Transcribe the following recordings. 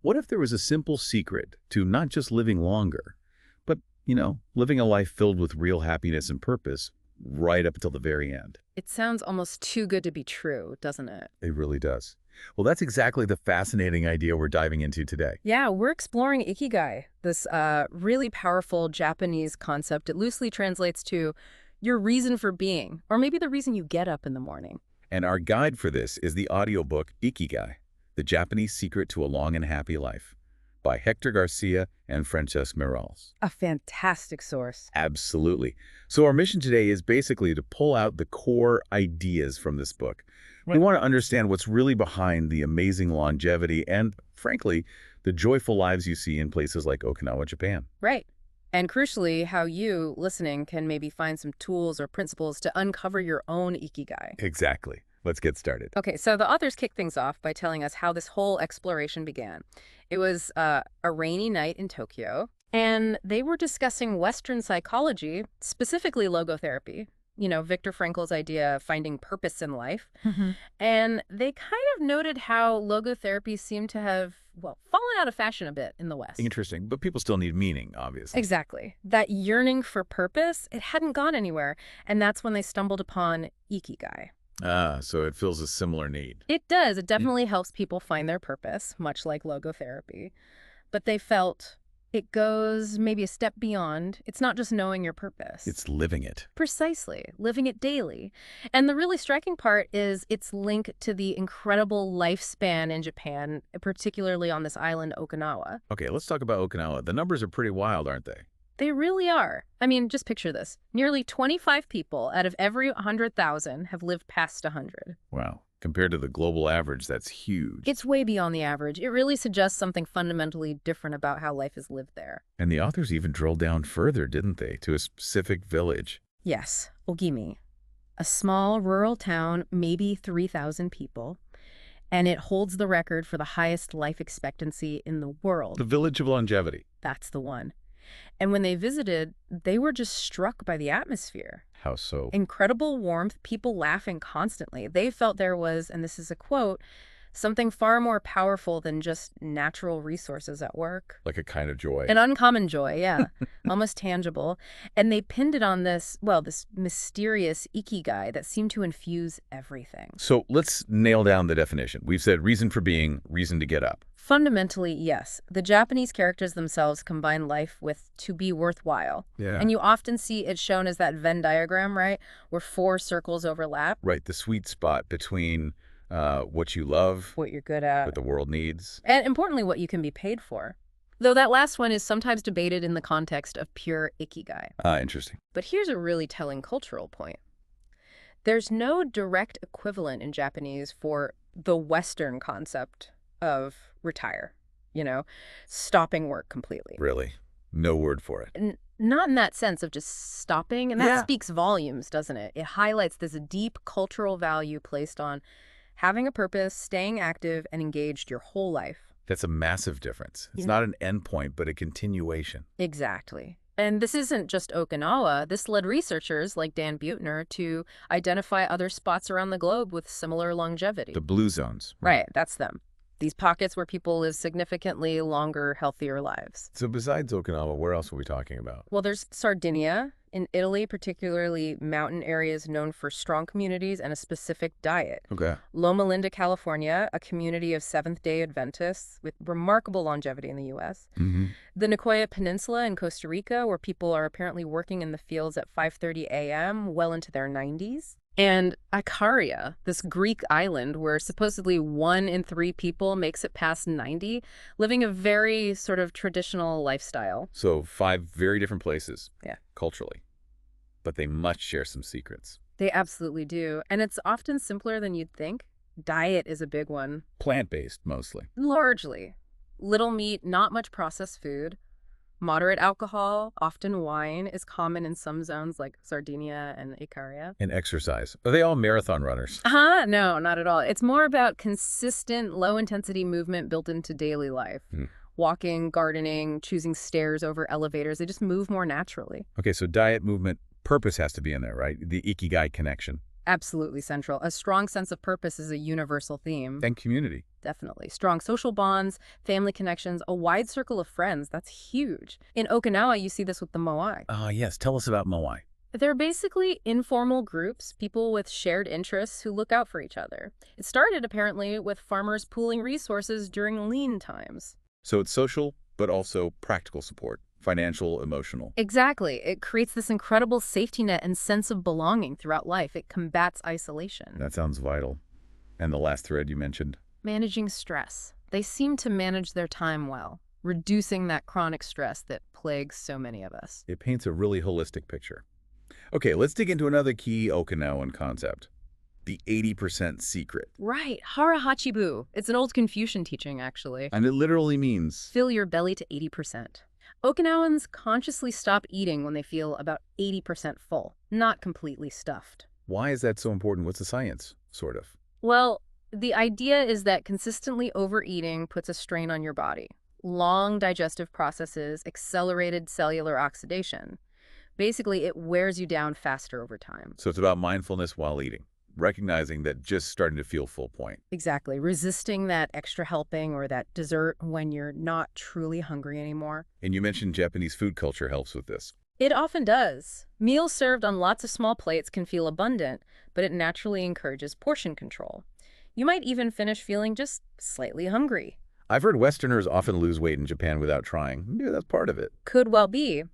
What if there was a simple secret to not just living longer, but, living a life filled with real happiness and purpose right up until the very end? It sounds almost too good to be true, doesn't it? It really does. Well, that's exactly the fascinating idea we're diving into today. Yeah, we're exploring Ikigai, this really powerful Japanese concept. It loosely translates to your reason for being, or maybe the reason you get up in the morning. And our guide for this is the audiobook Ikigai, The Japanese Secret to a Long and Happy Life, by Hector Garcia and Francesc Miralles. A fantastic source. Absolutely. So our mission today is basically to pull out the core ideas from this book. We want to understand what's really behind the amazing longevity and, frankly, the joyful lives you see in places like Okinawa, Japan. Right. And crucially, how you, listening, can maybe find some tools or principles to uncover your own Ikigai. Exactly. Let's get started. Okay, so the authors kick things off by telling us how this whole exploration began. It was a rainy night in Tokyo, and they were discussing Western psychology, specifically logotherapy. Viktor Frankl's idea of finding purpose in life. And they kind of noted how logotherapy seemed to have, fallen out of fashion a bit in the West. Interesting, but people still need meaning, obviously. Exactly. That yearning for purpose, it hadn't gone anywhere. And that's when they stumbled upon Ikigai. So it fills a similar need. It does. It definitely helps people find their purpose, much like logotherapy. But they felt it goes maybe a step beyond. It's not just knowing your purpose. It's living it. Precisely. Living it daily. And the really striking part is its link to the incredible lifespan in Japan, particularly on this island, Okinawa. Okay, let's talk about Okinawa. The numbers are pretty wild, aren't they? They really are. I mean, just picture this. Nearly 25 people out of every 100,000 have lived past 100. Wow. Compared to the global average, that's huge. It's way beyond the average. It really suggests something fundamentally different about how life is lived there. And the authors even drilled down further, didn't they, to a specific village? Yes, Ogimi. A small rural town, maybe 3,000 people, and it holds the record for the highest life expectancy in the world. The Village of Longevity. That's the one. And when they visited, they were just struck by the atmosphere. How so? Incredible warmth, people laughing constantly. They felt there was, and this is a quote, something far more powerful than just natural resources at work. Like a kind of joy. An uncommon joy, yeah. Almost tangible. And they pinned it on this mysterious ikigai that seemed to infuse everything. So let's nail down the definition. We've said reason for being, reason to get up. Fundamentally, yes. The Japanese characters themselves combine life with to be worthwhile. Yeah. And you often see it shown as that Venn diagram, right? Where 4 circles overlap. Right, the sweet spot between what you love, what you're good at, what the world needs. And importantly, what you can be paid for. Though that last one is sometimes debated in the context of pure ikigai. Interesting. But here's a really telling cultural point. There's no direct equivalent in Japanese for the Western concept of retire, stopping work completely. Really? No word for it. Not in that sense of just stopping. And that speaks volumes, doesn't it? It highlights this deep cultural value placed on having a purpose, staying active, and engaged your whole life. That's a massive difference. It's not an endpoint, but a continuation. Exactly. And this isn't just Okinawa. This led researchers like Dan Buettner to identify other spots around the globe with similar longevity. The blue zones. Right, that's them. These pockets where people live significantly longer, healthier lives. So besides Okinawa, where else are we talking about? Well, there's Sardinia in Italy, particularly mountain areas known for strong communities and a specific diet. Okay. Loma Linda, California, a community of Seventh-day Adventists with remarkable longevity in the U.S. The Nicoya Peninsula in Costa Rica, where people are apparently working in the fields at 5:30 a.m., well into their 90s. And Ikaria, this Greek island where supposedly 1 in 3 people makes it past 90, living a very sort of traditional lifestyle. So 5 very different places. Yeah. Culturally. But they must share some secrets. They absolutely do. And it's often simpler than you'd think. Diet is a big one. Plant-based, mostly. Largely. Little meat, not much processed food. Moderate alcohol, often wine, is common in some zones like Sardinia and Ikaria. And exercise. Are they all marathon runners? No, not at all. It's more about consistent, low-intensity movement built into daily life. Walking, gardening, choosing stairs over elevators. They just move more naturally. Okay, so diet, movement, purpose has to be in there, right? The ikigai connection. Absolutely central. A strong sense of purpose is a universal theme. And community. Definitely. Strong social bonds, family connections, a wide circle of friends. That's huge. In Okinawa, you see this with the Moai. Yes. Tell us about Moai. They're basically informal groups, people with shared interests who look out for each other. It started, apparently, with farmers pooling resources during lean times. So it's social, but also practical support, financial, emotional. Exactly. It creates this incredible safety net and sense of belonging throughout life. It combats isolation. That sounds vital. And the last thread you mentioned. Managing stress. They seem to manage their time well, reducing that chronic stress that plagues so many of us. It paints a really holistic picture. Okay, let's dig into another key Okinawan concept. The 80% secret. Right. Hara Hachibu. It's an old Confucian teaching, actually. And it literally means... Fill your belly to 80%. Okinawans consciously stop eating when they feel about 80% full, not completely stuffed. Why is that so important? What's the science, sort of? Well, the idea is that consistently overeating puts a strain on your body. Long digestive processes, accelerated cellular oxidation. Basically, it wears you down faster over time. So it's about mindfulness while eating, recognizing that just starting to feel full point. Exactly. Resisting that extra helping or that dessert when you're not truly hungry anymore. And you mentioned Japanese food culture helps with this. It often does. Meals served on lots of small plates can feel abundant, but it naturally encourages portion control. You might even finish feeling just slightly hungry. I've heard Westerners often lose weight in Japan without trying. Maybe that's part of it. Could well be.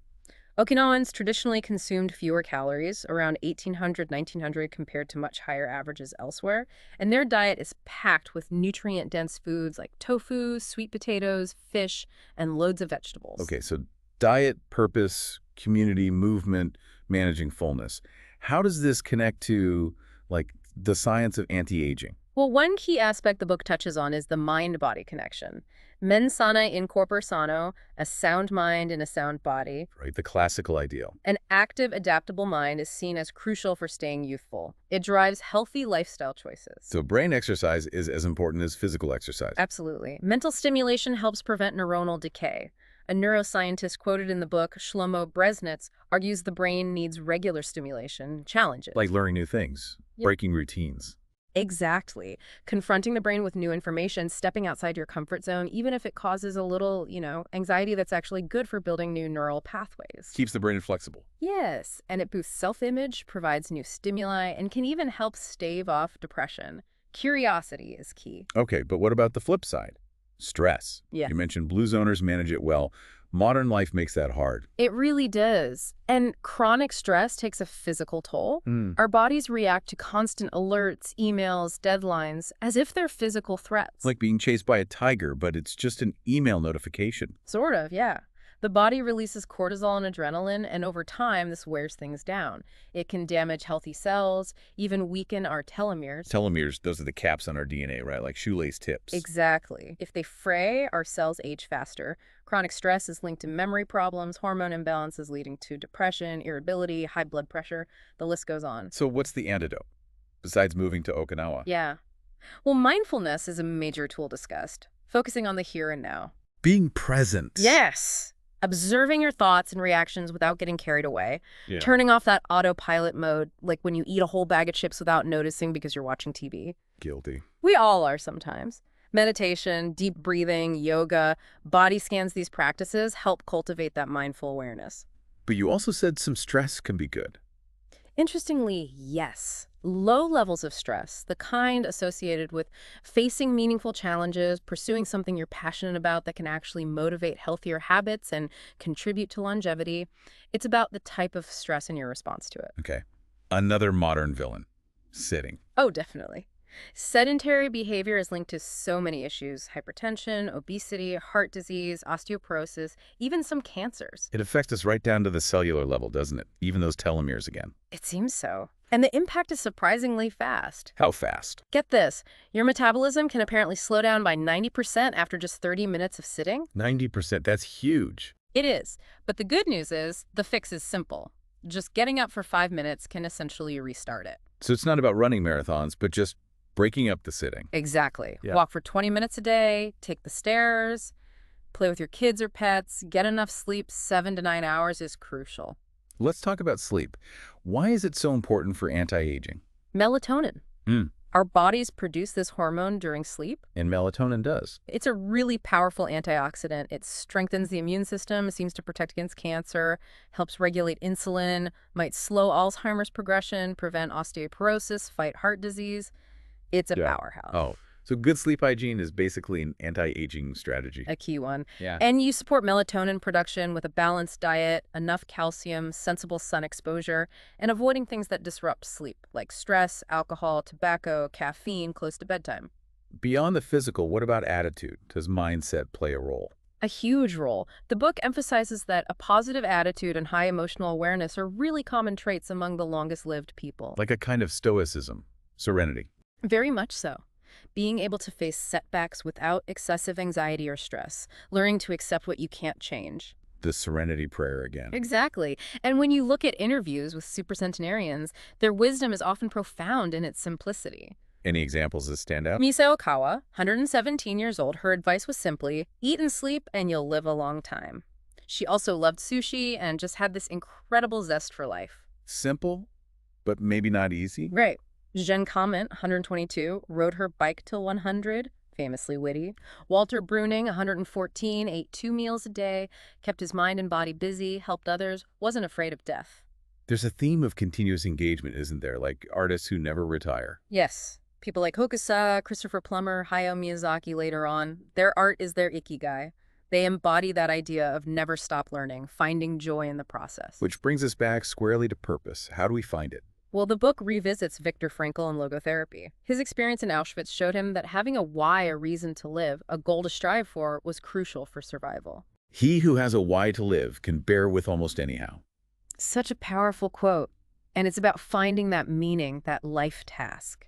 Okinawans traditionally consumed fewer calories, around 1,800, 1,900 compared to much higher averages elsewhere, and their diet is packed with nutrient-dense foods like tofu, sweet potatoes, fish, and loads of vegetables. Okay, so diet, purpose, community, movement, managing fullness. How does this connect to, like, the science of anti-aging? Well, one key aspect the book touches on is the mind-body connection. Mens sana in corpore sano, a sound mind in a sound body. Right, the classical ideal. An active, adaptable mind is seen as crucial for staying youthful. It drives healthy lifestyle choices. So brain exercise is as important as physical exercise. Absolutely. Mental stimulation helps prevent neuronal decay. A neuroscientist quoted in the book, Shlomo Bresnitz, argues the brain needs regular stimulation, challenges. Like learning new things, breaking routines. Exactly. Confronting the brain with new information, stepping outside your comfort zone, even if it causes a little, anxiety, that's actually good for building new neural pathways. Keeps the brain flexible. Yes, and it boosts self-image, provides new stimuli, and can even help stave off depression. Curiosity is key. Okay, but what about the flip side? Stress. Yeah. You mentioned blue zoners manage it well. Modern life makes that hard. It really does. And chronic stress takes a physical toll. Our bodies react to constant alerts, emails, deadlines, as if they're physical threats. Like being chased by a tiger, but it's just an email notification. Sort of, yeah. The body releases cortisol and adrenaline, and over time, this wears things down. It can damage healthy cells, even weaken our telomeres. Telomeres, those are the caps on our DNA, right? Like shoelace tips. Exactly. If they fray, our cells age faster. Chronic stress is linked to memory problems, hormone imbalances leading to depression, irritability, high blood pressure. The list goes on. So what's the antidote, besides moving to Okinawa? Yeah. Well, mindfulness is a major tool discussed, focusing on the here and now. Being present. Yes. Observing your thoughts and reactions without getting carried away. Yeah. Turning off that autopilot mode, like when you eat a whole bag of chips without noticing because you're watching TV. Guilty. We all are sometimes. Meditation, deep breathing, yoga, body scans, these practices help cultivate that mindful awareness. But you also said some stress can be good. Interestingly, yes. Low levels of stress, the kind associated with facing meaningful challenges, pursuing something you're passionate about that can actually motivate healthier habits and contribute to longevity. It's about the type of stress and your response to it. Okay. Another modern villain. Sitting. Oh, definitely. Sedentary behavior is linked to so many issues: hypertension, obesity, heart disease, osteoporosis, even some cancers. It affects us right down to the cellular level, doesn't it? Even those telomeres again. It seems so. And the impact is surprisingly fast. How fast? Get this, your metabolism can apparently slow down by 90% after just 30 minutes of sitting. 90%. That's huge. It is. But the good news is the fix is simple. Just getting up for 5 minutes can essentially restart it. So it's not about running marathons, but just breaking up the sitting. Exactly. Yeah. Walk for 20 minutes a day, take the stairs, play with your kids or pets, get enough sleep. 7 to 9 hours is crucial. Let's talk about sleep. Why is it so important for anti-aging? Melatonin. Mm. Our bodies produce this hormone during sleep. And melatonin does. It's a really powerful antioxidant. It strengthens the immune system, seems to protect against cancer, helps regulate insulin, might slow Alzheimer's progression, prevent osteoporosis, fight heart disease. It's a powerhouse. Oh, so good sleep hygiene is basically an anti-aging strategy. A key one. Yeah. And you support melatonin production with a balanced diet, enough calcium, sensible sun exposure, and avoiding things that disrupt sleep, like stress, alcohol, tobacco, caffeine close to bedtime. Beyond the physical, what about attitude? Does mindset play a role? A huge role. The book emphasizes that a positive attitude and high emotional awareness are really common traits among the longest-lived people. Like a kind of stoicism, serenity. Very much so. Being able to face setbacks without excessive anxiety or stress, learning to accept what you can't change. The serenity prayer again. Exactly. And when you look at interviews with supercentenarians, their wisdom is often profound in its simplicity. Any examples that stand out? Misao Okawa, 117 years old, her advice was simply, eat and sleep and you'll live a long time. She also loved sushi and just had this incredible zest for life. Simple, but maybe not easy? Right. Jen Comment, 122, rode her bike till 100, famously witty. Walter Bruning, 114, ate 2 meals a day, kept his mind and body busy, helped others, wasn't afraid of death. There's a theme of continuous engagement, isn't there? Like artists who never retire. Yes. People like Hokusai, Christopher Plummer, Hayao Miyazaki later on, their art is their ikigai. They embody that idea of never stop learning, finding joy in the process. Which brings us back squarely to purpose. How do we find it? Well, the book revisits Viktor Frankl and logotherapy. His experience in Auschwitz showed him that having a why, a reason to live, a goal to strive for, was crucial for survival. He who has a why to live can bear with almost anyhow. Such a powerful quote. And it's about finding that meaning, that life task.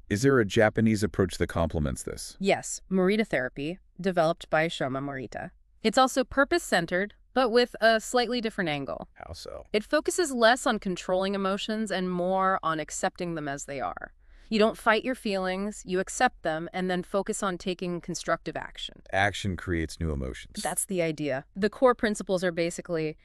Is there a Japanese approach that complements this? Yes, Morita therapy, developed by Shoma Morita. It's also purpose-centered, but with a slightly different angle. How so? It focuses less on controlling emotions and more on accepting them as they are. You don't fight your feelings, you accept them, and then focus on taking constructive action. Action creates new emotions. That's the idea. The core principles are basically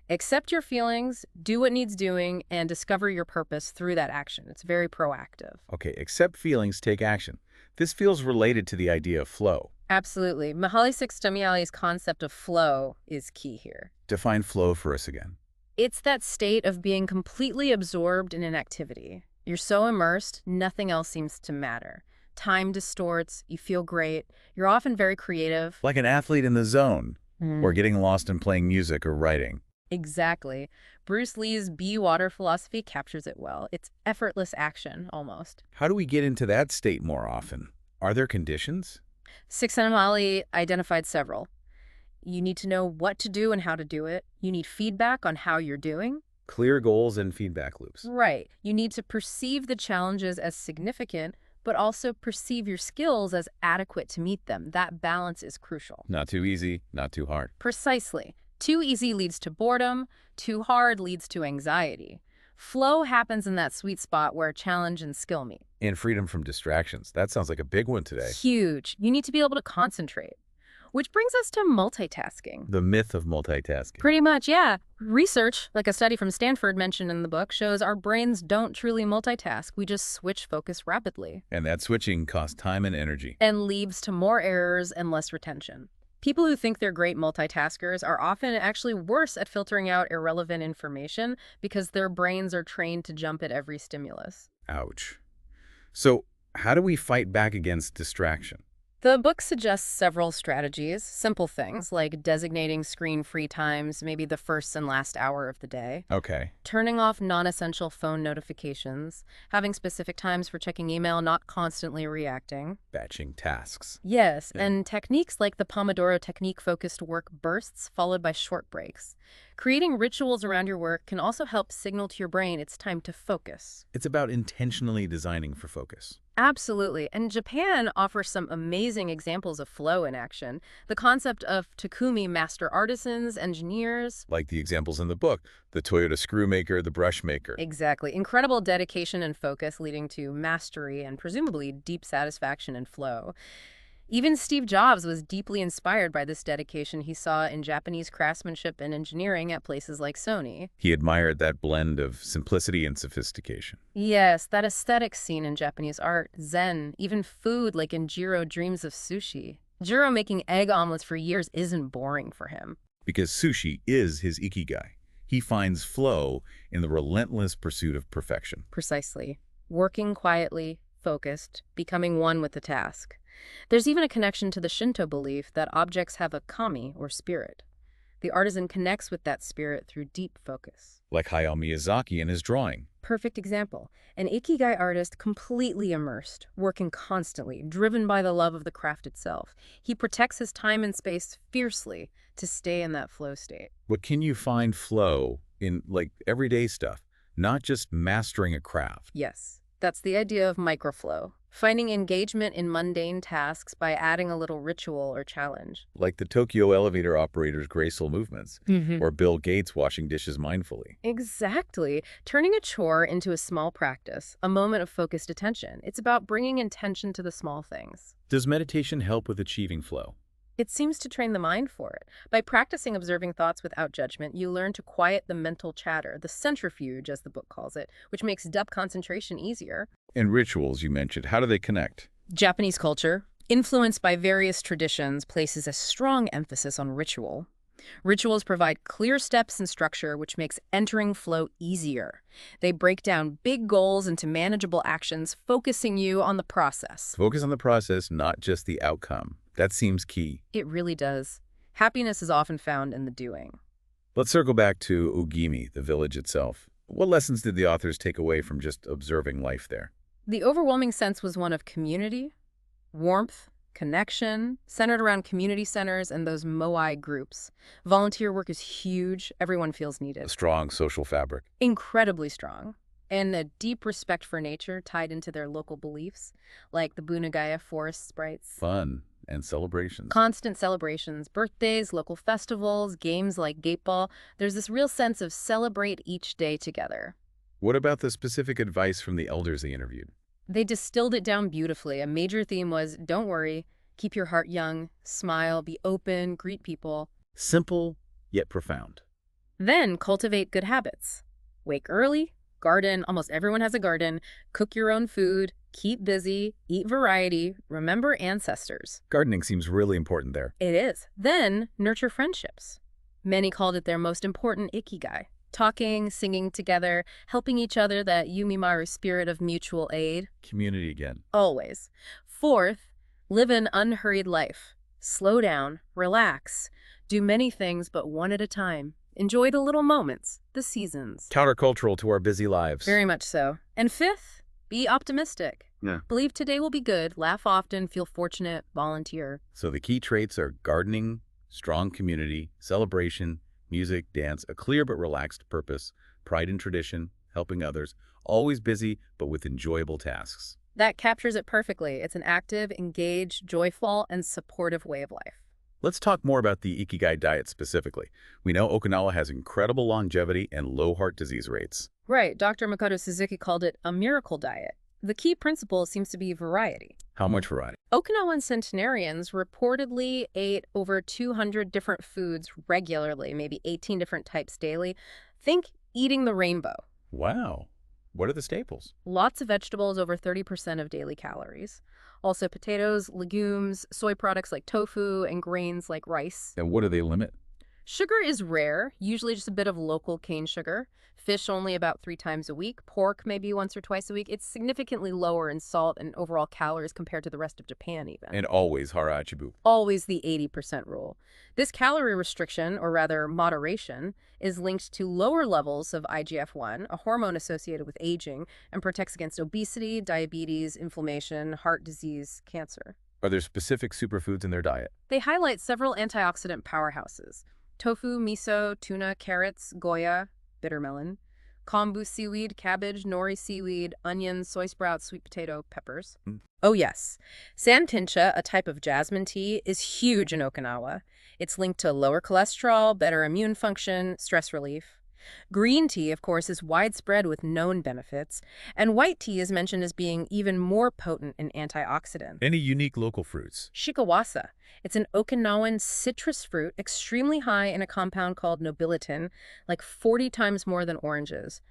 accept your feelings, do what needs doing, and discover your purpose through that action. It's very proactive. Okay, accept feelings, take action. This feels related to the idea of flow. Absolutely. Mihaly Csikszentmihalyi's concept of flow is key here. Define flow for us again. It's that state of being completely absorbed in an activity. You're so immersed, nothing else seems to matter. Time distorts, you feel great, you're often very creative. Like an athlete in the zone, or getting lost in playing music or writing. Exactly. Bruce Lee's Be Water philosophy captures it well. It's effortless action, almost. How do we get into that state more often? Are there conditions? Csikszentmihalyi identified several. You need to know what to do and how to do it. You need feedback on how you're doing. Clear goals and feedback loops. Right. You need to perceive the challenges as significant, but also perceive your skills as adequate to meet them. That balance is crucial. Not too easy, not too hard. Precisely. Too easy leads to boredom. Too hard leads to anxiety. Flow happens in that sweet spot where challenge and skill meet. And freedom from distractions. That sounds like a big one today. Huge. You need to be able to concentrate. Which brings us to multitasking. The myth of multitasking. Pretty much, yeah. Research, like a study from Stanford mentioned in the book, shows our brains don't truly multitask. We just switch focus rapidly. And that switching costs time and energy. And leads to more errors and less retention. People who think they're great multitaskers are often actually worse at filtering out irrelevant information because their brains are trained to jump at every stimulus. Ouch. So, how do we fight back against distraction? The book suggests several strategies, simple things like designating screen-free times, maybe the first and last hour of the day. Okay. Turning off non-essential phone notifications, having specific times for checking email, not constantly reacting. Batching tasks. Yes, Yeah. and techniques like the Pomodoro technique focused work bursts followed by short breaks. Creating rituals around your work can also help signal to your brain it's time to focus. It's about intentionally designing for focus. Absolutely. And Japan offers some amazing examples of flow in action. The concept of Takumi master artisans, engineers. Like the examples in the book, the Toyota screw maker, the brush maker. Exactly. Incredible dedication and focus leading to mastery and presumably deep satisfaction and flow. Even Steve Jobs was deeply inspired by this dedication he saw in Japanese craftsmanship and engineering at places like Sony. He admired that blend of simplicity and sophistication. Yes, that aesthetic seen in Japanese art, zen, even food like in Jiro dreams of sushi. Jiro making egg omelets for years isn't boring for him. Because sushi is his ikigai. He finds flow in the relentless pursuit of perfection. Precisely. Working quietly, focused, becoming one with the task. There's even a connection to the Shinto belief that objects have a kami, or spirit. The artisan connects with that spirit through deep focus. Like Hayao Miyazaki in his drawing. Perfect example. An ikigai artist completely immersed, working constantly, driven by the love of the craft itself. He protects his time and space fiercely to stay in that flow state. But can you find flow in, like, everyday stuff, not just mastering a craft? Yes, that's the idea of microflow. Finding engagement in mundane tasks by adding a little ritual or challenge. Like the Tokyo elevator operator's graceful movements, or Bill Gates washing dishes mindfully. Exactly. Turning a chore into a small practice, a moment of focused attention. It's about bringing intention to the small things. Does meditation help with achieving flow? It seems to train the mind for it. By practicing observing thoughts without judgment, you learn to quiet the mental chatter, the centrifuge, as the book calls it, which makes depth concentration easier. And rituals you mentioned, how do they connect? Japanese culture, influenced by various traditions, places a strong emphasis on ritual. Rituals provide clear steps and structure, which makes entering flow easier. They break down big goals into manageable actions, focusing you on the process. Focus on the process, not just the outcome. That seems key. It really does. Happiness is often found in the doing. Let's circle back to Ugimi, the village itself. What lessons did the authors take away from just observing life there? The overwhelming sense was one of community, warmth, connection, centered around community centers and those moai groups. Volunteer work is huge. Everyone feels needed. A strong social fabric. Incredibly strong. And a deep respect for nature tied into their local beliefs, like the Bunagaya forest sprites. Fun and celebrations. Constant celebrations, birthdays, local festivals, games like Gateball. There's this real sense of celebrate each day together. What about the specific advice from the elders they interviewed? They distilled it down beautifully. A major theme was, don't worry, keep your heart young, smile, be open, greet people. Simple, yet profound. Then cultivate good habits. Wake early, garden, almost everyone has a garden, cook your own food, keep busy, eat variety, remember ancestors. Gardening seems really important there. It is. Then nurture friendships. Many called it their most important ikigai. Talking, singing together, helping each other, that yumimaru spirit of mutual aid. Community again. Always. Fourth, live an unhurried life. Slow down, relax, do many things but one at a time. Enjoy the little moments, the seasons. Countercultural to our busy lives. Very much so. And fifth, be optimistic. Yeah. Believe today will be good, laugh often, feel fortunate, volunteer. So the key traits are gardening, strong community, celebration, music, dance, a clear but relaxed purpose, pride in tradition, helping others, always busy but with enjoyable tasks. That captures it perfectly. It's an active, engaged, joyful, and supportive way of life. Let's talk more about the Ikigai diet specifically. We know Okinawa has incredible longevity and low heart disease rates. Right. Dr. Makoto Suzuki called it a miracle diet. The key principle seems to be variety. How much variety? Okinawan centenarians reportedly ate over 200 different foods regularly, maybe 18 different types daily. Think eating the rainbow. Wow. What are the staples? Lots of vegetables, over 30% of daily calories. Also potatoes, legumes, soy products like tofu, and grains like rice. And what do they limit? Sugar is rare, usually just a bit of local cane sugar. Fish only about 3 times a week. Pork maybe once or twice a week. It's significantly lower in salt and overall calories compared to the rest of Japan even. And always harachibu. Always the 80% rule. This calorie restriction, or rather moderation, is linked to lower levels of IGF-1, a hormone associated with aging, and protects against obesity, diabetes, inflammation, heart disease, cancer. Are there specific superfoods in their diet? They highlight several antioxidant powerhouses: tofu, miso, tuna, carrots, goya, bitter melon, kombu seaweed, cabbage, nori seaweed, onions, soy sprouts, sweet potato, peppers. Oh yes, santincha, a type of jasmine tea, is huge in Okinawa. It's linked to lower cholesterol, better immune function, stress relief. Green tea, of course, is widespread with known benefits, and white tea is mentioned as being even more potent in antioxidants. Any unique local fruits? Shikawasa. It's an Okinawan citrus fruit extremely high in a compound called nobiletin, like 40 times more than oranges,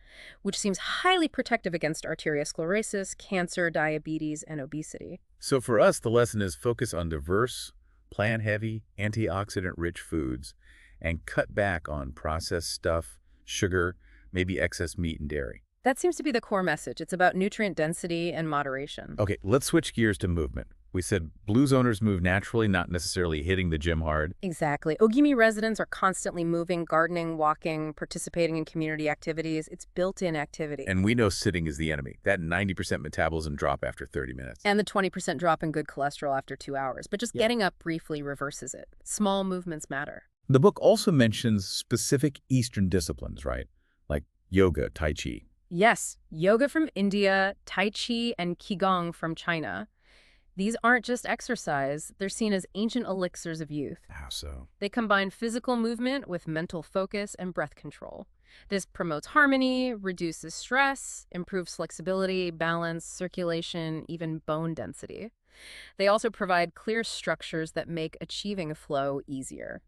which seems highly protective against arteriosclerosis, cancer, diabetes, and obesity. So for us, the lesson is focus on diverse, plant-heavy, antioxidant-rich foods and cut back on processed stuff, sugar, maybe excess meat and dairy. That seems to be the core message. It's about nutrient density and moderation. Okay, let's switch gears to movement. We said Blue Zoners move naturally, not necessarily hitting the gym hard. Exactly. Ogimi residents are constantly moving, gardening, walking, participating in community activities. It's built-in activity. And we know sitting is the enemy. That 90% metabolism drop after 30 minutes. And the 20% drop in good cholesterol after 2 hours. But just getting up briefly reverses it. Small movements matter. The book also mentions specific Eastern disciplines, right? Like yoga, Tai Chi. Yes, yoga from India, Tai Chi, and Qigong from China. These aren't just exercise, they're seen as ancient elixirs of youth. How so? They combine physical movement with mental focus and breath control. This promotes harmony, reduces stress, improves flexibility, balance, circulation, even bone density. They also provide clear structures that make achieving flow easier.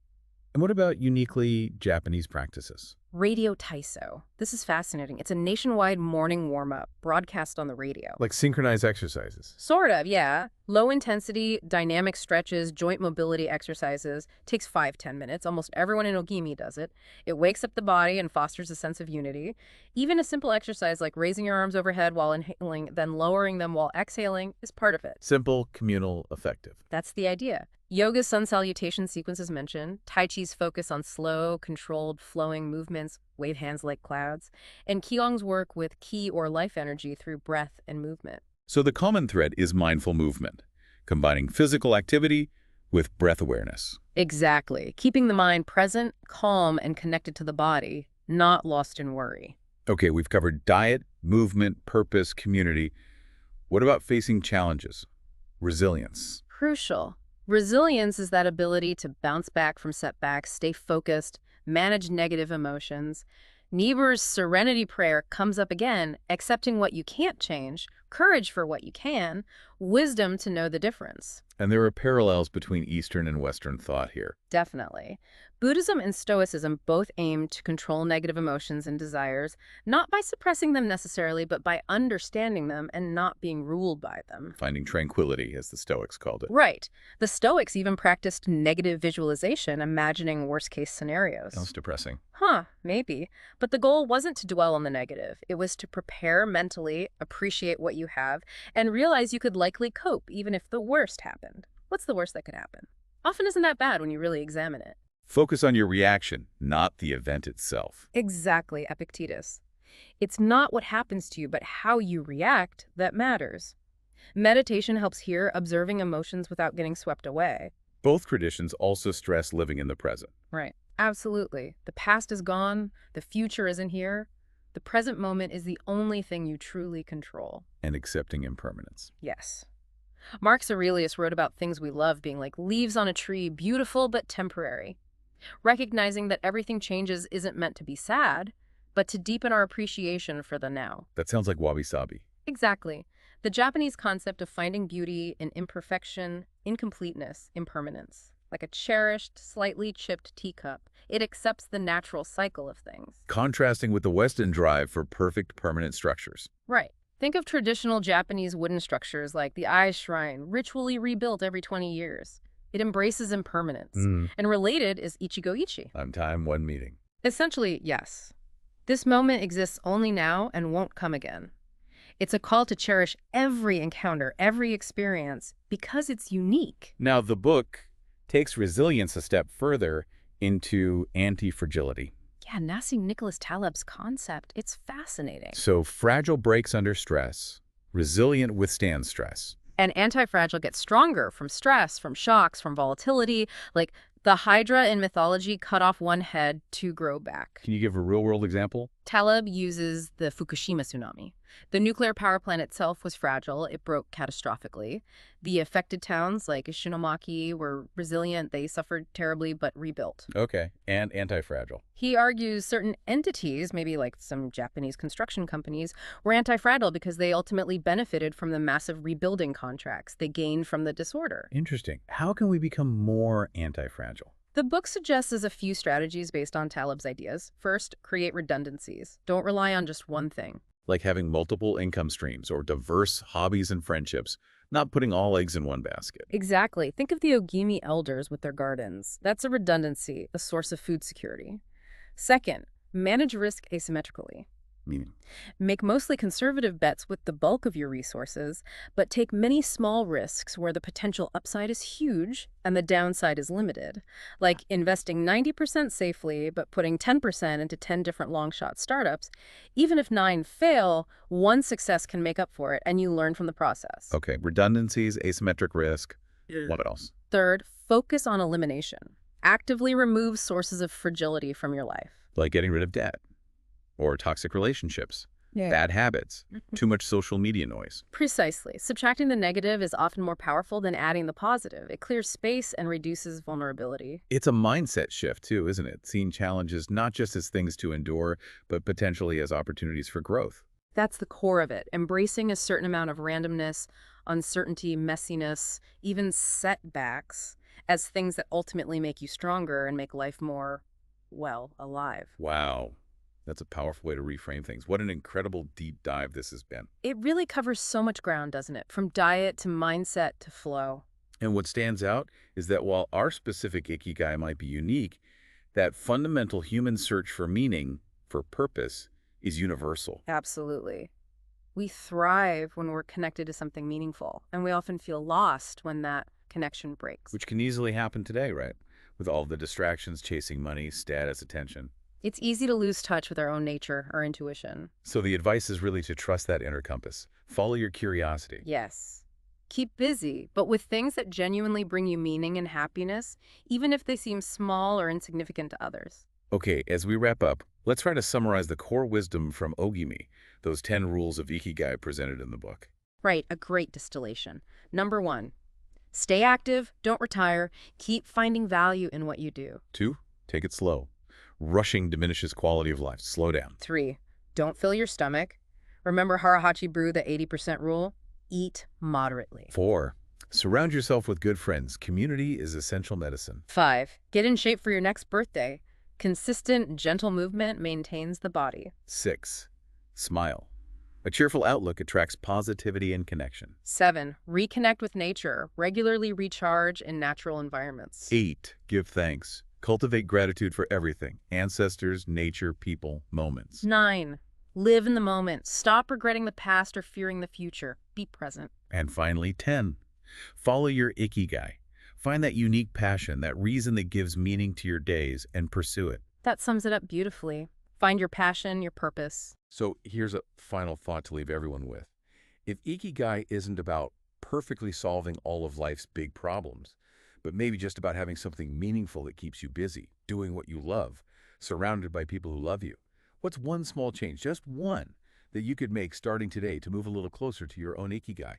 And what about uniquely Japanese practices? Radio Taiso. This is fascinating. It's a nationwide morning warm-up broadcast on the radio. Like synchronized exercises. Sort of, yeah. Low-intensity, dynamic stretches, joint mobility exercises. Takes 5-10 minutes. Almost everyone in Ogimi does it. It wakes up the body and fosters a sense of unity. Even a simple exercise like raising your arms overhead while inhaling, then lowering them while exhaling is part of it. Simple, communal, effective. That's the idea. Yoga's sun salutation sequence is mentioned, Tai Chi's focus on slow, controlled, flowing movements, wave hands like clouds, and Qigong's work with Qi or life energy through breath and movement. So the common thread is mindful movement, combining physical activity with breath awareness. Exactly. Keeping the mind present, calm, and connected to the body, not lost in worry. Okay, we've covered diet, movement, purpose, community. What about facing challenges? Resilience. Crucial. Resilience is that ability to bounce back from setbacks, stay focused, manage negative emotions. Niebuhr's Serenity Prayer comes up again, accepting what you can't change, courage for what you can, wisdom to know the difference. And there are parallels between Eastern and Western thought here. Definitely. Buddhism and Stoicism both aim to control negative emotions and desires, not by suppressing them necessarily, but by understanding them and not being ruled by them. Finding tranquility, as the Stoics called it. Right. The Stoics even practiced negative visualization, imagining worst-case scenarios. Sounds depressing. Huh, maybe. But the goal wasn't to dwell on the negative. It was to prepare mentally, appreciate what you have, and realize you could likely cope even if the worst happened. What's the worst that could happen? Often isn't that bad when you really examine it. Focus on your reaction, not the event itself. Exactly, Epictetus. It's not what happens to you, but how you react that matters. Meditation helps here, observing emotions without getting swept away. Both traditions also stress living in the present. Right. Absolutely. The past is gone. The future isn't here. The present moment is the only thing you truly control. And accepting impermanence. Yes. Marcus Aurelius wrote about things we love being like leaves on a tree, beautiful but temporary. Recognizing that everything changes isn't meant to be sad, but to deepen our appreciation for the now. That sounds like wabi-sabi. Exactly. The Japanese concept of finding beauty in imperfection, incompleteness, impermanence. Like a cherished, slightly chipped teacup. It accepts the natural cycle of things. Contrasting with the Western drive for perfect, permanent structures. Right. Think of traditional Japanese wooden structures like the Ai Shrine, ritually rebuilt every 20 years. It embraces impermanence. And related is Ichigo-ichi. On time, one meeting. Essentially, yes. This moment exists only now and won't come again. It's a call to cherish every encounter, every experience, because it's unique. Now, the book takes resilience a step further into anti-fragility. Yeah, Nassim Nicholas Taleb's concept, it's fascinating. So fragile breaks under stress, resilient withstands stress. And anti-fragile gets stronger from stress, from shocks, from volatility. Like, The Hydra in mythology cut off one head to grow back. Can you give a real-world example? Taleb uses the Fukushima tsunami. The nuclear power plant itself was fragile. It broke catastrophically. The affected towns like Ishinomaki were resilient. They suffered terribly but rebuilt. Okay, and anti-fragile. He argues certain entities, maybe like some Japanese construction companies, were anti-fragile because they ultimately benefited from the massive rebuilding contracts they gained from the disorder. Interesting. How can we become more anti-fragile? The book suggests a few strategies based on Taleb's ideas. First, create redundancies. Don't rely on just one thing. Like having multiple income streams or diverse hobbies and friendships, not putting all eggs in one basket. Exactly. Think of the Ogimi elders with their gardens. That's a redundancy, a source of food security. Second, manage risk asymmetrically. Meaning? Make mostly conservative bets with the bulk of your resources, but take many small risks where the potential upside is huge and the downside is limited. Like investing 90% safely, but putting 10% into 10 different long-shot startups. Even if 9 fail, one success can make up for it, and you learn from the process. Okay, redundancies, asymmetric risk. What else? Third, focus on elimination. Actively remove sources of fragility from your life. Like getting rid of debt or toxic relationships, bad habits, too much social media noise. Precisely. Subtracting the negative is often more powerful than adding the positive. It clears space and reduces vulnerability. It's a mindset shift too, isn't it? Seeing challenges not just as things to endure, but potentially as opportunities for growth. That's the core of it. Embracing a certain amount of randomness, uncertainty, messiness, even setbacks as things that ultimately make you stronger and make life more, well, alive. Wow. That's a powerful way to reframe things. What an incredible deep dive this has been. It really covers so much ground, doesn't it? From diet to mindset to flow. And what stands out is that while our specific Ikigai might be unique, that fundamental human search for meaning, for purpose, is universal. Absolutely. We thrive when we're connected to something meaningful, and we often feel lost when that connection breaks. Which can easily happen today, right? With all the distractions chasing money, status, attention. It's easy to lose touch with our own nature, our intuition. So the advice is really to trust that inner compass. Follow your curiosity. Yes. Keep busy, but with things that genuinely bring you meaning and happiness, even if they seem small or insignificant to others. Okay, as we wrap up, let's try to summarize the core wisdom from Ogimi, those 10 rules of Ikigai presented in the book. Right, a great distillation. Number 1, stay active, don't retire, keep finding value in what you do. 2, take it slow. Rushing diminishes quality of life. Slow down. 3, don't fill your stomach. Remember Harahachi Brew, the 80% rule? Eat moderately. 4, surround yourself with good friends. Community is essential medicine. 5, get in shape for your next birthday. Consistent, gentle movement maintains the body. 6, smile. A cheerful outlook attracts positivity and connection. 7, reconnect with nature. Regularly recharge in natural environments. 8, give thanks. Cultivate gratitude for everything. Ancestors, nature, people, moments. 9, live in the moment. Stop regretting the past or fearing the future. Be present. And finally, 10, follow your Ikigai. Find that unique passion, that reason that gives meaning to your days, and pursue it. That sums it up beautifully. Find your passion, your purpose. So here's a final thought to leave everyone with. If Ikigai isn't about perfectly solving all of life's big problems, but maybe just about having something meaningful that keeps you busy, doing what you love, surrounded by people who love you, what's one small change, just one, that you could make starting today to move a little closer to your own Ikigai?